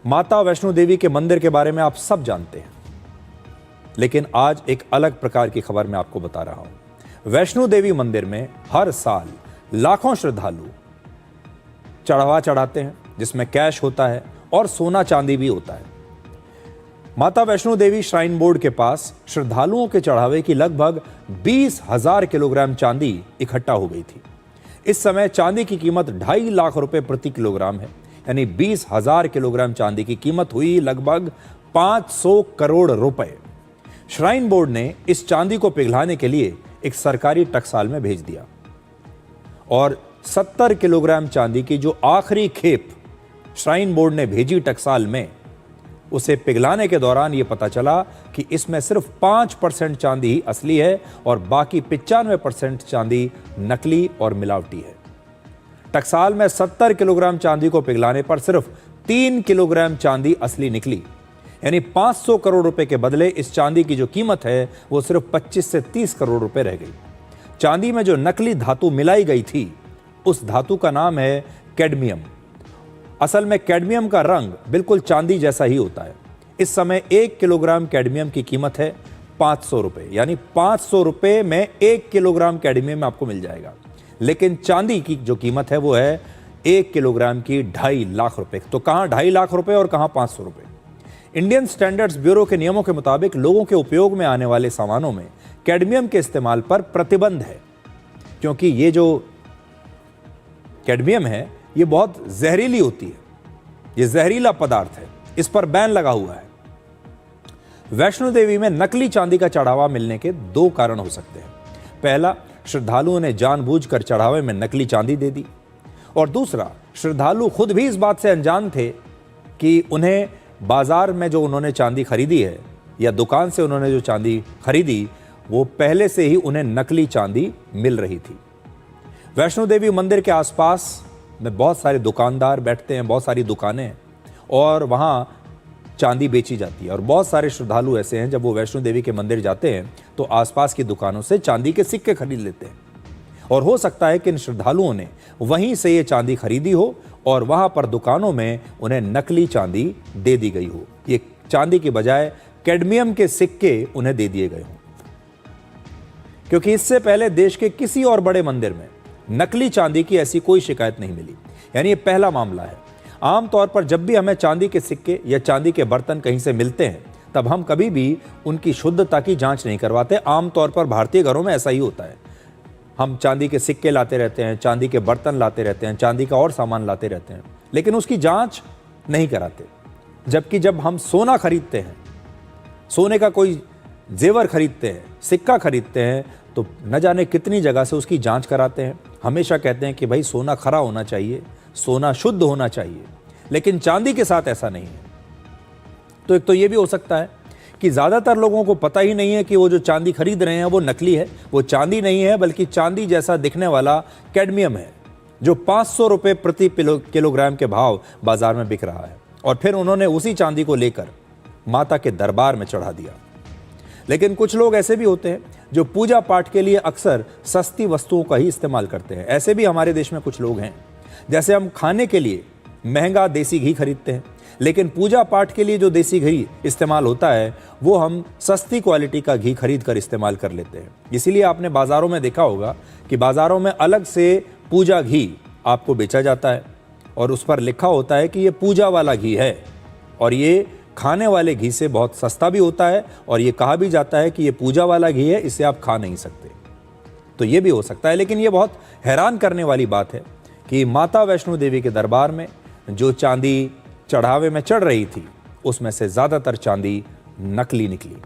माता वैष्णो देवी के मंदिर के बारे में आप सब जानते हैं, लेकिन आज एक अलग प्रकार की खबर मैं आपको बता रहा हूं। वैष्णो देवी मंदिर में हर साल लाखों श्रद्धालु चढ़ावा चढ़ाते हैं, जिसमें कैश होता है और सोना चांदी भी होता है। माता वैष्णो देवी श्राइन बोर्ड के पास श्रद्धालुओं के चढ़ावे की लगभग 20,000 किलोग्राम चांदी इकट्ठा हो गई थी। इस समय चांदी की कीमत 2.5 लाख रुपए प्रति किलोग्राम है, यानी 20,000 किलोग्राम चांदी की कीमत हुई लगभग 500 करोड़ रुपए। श्राइन बोर्ड ने इस चांदी को पिघलाने के लिए एक सरकारी टकसाल में भेज दिया और 70 किलोग्राम चांदी की जो आखिरी खेप श्राइन बोर्ड ने भेजी टकसाल में, उसे पिघलाने के दौरान यह पता चला कि इसमें सिर्फ 5% चांदी ही असली है और बाकी 95% चांदी नकली और मिलावटी है। टकसाल में 70 किलोग्राम चांदी को पिघलाने पर सिर्फ 3 किलोग्राम चांदी असली निकली, यानी 500 करोड़ रुपए के बदले इस चांदी की जो कीमत है वो सिर्फ 25 से 30 करोड़ रुपए रह गई। चांदी में जो नकली धातु मिलाई गई थी, उस धातु का नाम है कैडमियम। असल में कैडमियम का रंग बिल्कुल चांदी जैसा ही होता है। इस समय 1 किलोग्राम कैडमियम की कीमत है 500 रुपए, यानी 500 रुपए में 1 किलोग्राम कैडमियम आपको मिल जाएगा। लेकिन चांदी की जो कीमत है वो है 1 किलोग्राम की 2.5 लाख रुपए। तो कहां 2.5 लाख रुपए और कहां 500 रुपए। इंडियन स्टैंडर्ड्स ब्यूरो के नियमों के मुताबिक लोगों के उपयोग में आने वाले सामानों में कैडमियम के इस्तेमाल पर प्रतिबंध है, क्योंकि ये जो कैडमियम है ये बहुत जहरीली होती है, ये जहरीला पदार्थ है, इस पर बैन लगा हुआ है। वैष्णो देवी में नकली चांदी का चढ़ावा मिलने के 2 कारण हो सकते हैं। पहला, श्रद्धालुओं ने जानबूझकर चढ़ावे में नकली चांदी दे दी, और दूसरा, श्रद्धालु खुद भी इस बात से अनजान थे कि उन्हें बाजार में जो उन्होंने चांदी खरीदी है या दुकान से उन्होंने जो चांदी खरीदी, वो पहले से ही उन्हें नकली चांदी मिल रही थी। वैष्णो देवी मंदिर के आसपास में बहुत सारे दुकानदार बैठते हैं, बहुत सारी दुकानें हैं और वहाँ चांदी बेची जाती है। और बहुत सारे श्रद्धालु ऐसे हैं, जब वो वैष्णो देवी के मंदिर जाते हैं तो आसपास की दुकानों से चांदी के सिक्के खरीद लेते हैं। और हो सकता है कि इन श्रद्धालुओं ने वहीं से ये चांदी खरीदी हो और वहाँ पर दुकानों में उन्हें नकली चांदी दे दी गई हो। ये चांदी की बजाय कैडमियम के सिक्के उन्हें दे दिए गए हों, क्योंकि इससे पहले देश के किसी और बड़े मंदिर में नकली चांदी की ऐसी कोई शिकायत नहीं मिली। यानी ये पहला मामला है। आमतौर पर जब भी हमें चांदी के सिक्के या चांदी के बर्तन कहीं से मिलते हैं, तब हम कभी भी उनकी शुद्धता की जांच नहीं करवाते। आमतौर पर भारतीय घरों में ऐसा ही होता है। हम चांदी के सिक्के लाते रहते हैं, चांदी के बर्तन लाते रहते हैं, चांदी का और सामान लाते रहते हैं, लेकिन उसकी जांच नहीं कराते। जबकि जब हम सोना खरीदते हैं, सोने का कोई जेवर खरीदते हैं, सिक्का खरीदते हैं, तो न जाने कितनी जगह से उसकी जांच कराते हैं। हमेशा कहते हैं कि भाई सोना खरा होना चाहिए, सोना शुद्ध होना चाहिए, लेकिन चांदी के साथ ऐसा नहीं है। तो एक तो ये भी हो सकता है कि ज़्यादातर लोगों को पता ही नहीं है कि वो जो चांदी खरीद रहे हैं वो नकली है, वो चांदी नहीं है, बल्कि चांदी जैसा दिखने वाला कैडमियम है, जो 500 रुपये प्रति किलोग्राम के भाव बाजार में बिक रहा है। और फिर उन्होंने उसी चांदी को लेकर माता के दरबार में चढ़ा दिया। लेकिन कुछ लोग ऐसे भी होते हैं जो पूजा पाठ के लिए अक्सर सस्ती वस्तुओं का ही इस्तेमाल करते हैं। ऐसे भी हमारे देश में कुछ लोग हैं। जैसे हम खाने के लिए महंगा देसी घी खरीदते हैं, लेकिन पूजा पाठ के लिए जो देसी घी इस्तेमाल होता है वो हम सस्ती क्वालिटी का घी खरीद कर इस्तेमाल कर लेते हैं। इसीलिए आपने बाज़ारों में देखा होगा कि बाज़ारों में अलग से पूजा घी आपको बेचा जाता है और उस पर लिखा होता है कि ये पूजा वाला घी है, और ये खाने वाले घी से बहुत सस्ता भी होता है, और ये कहा भी जाता है कि ये पूजा वाला घी है, इसे आप खा नहीं सकते। तो ये भी हो सकता है। लेकिन ये बहुत हैरान करने वाली बात है कि माता वैष्णो देवी के दरबार में जो चांदी चढ़ावे में चढ़ रही थी, उसमें से ज़्यादातर चांदी नकली निकली।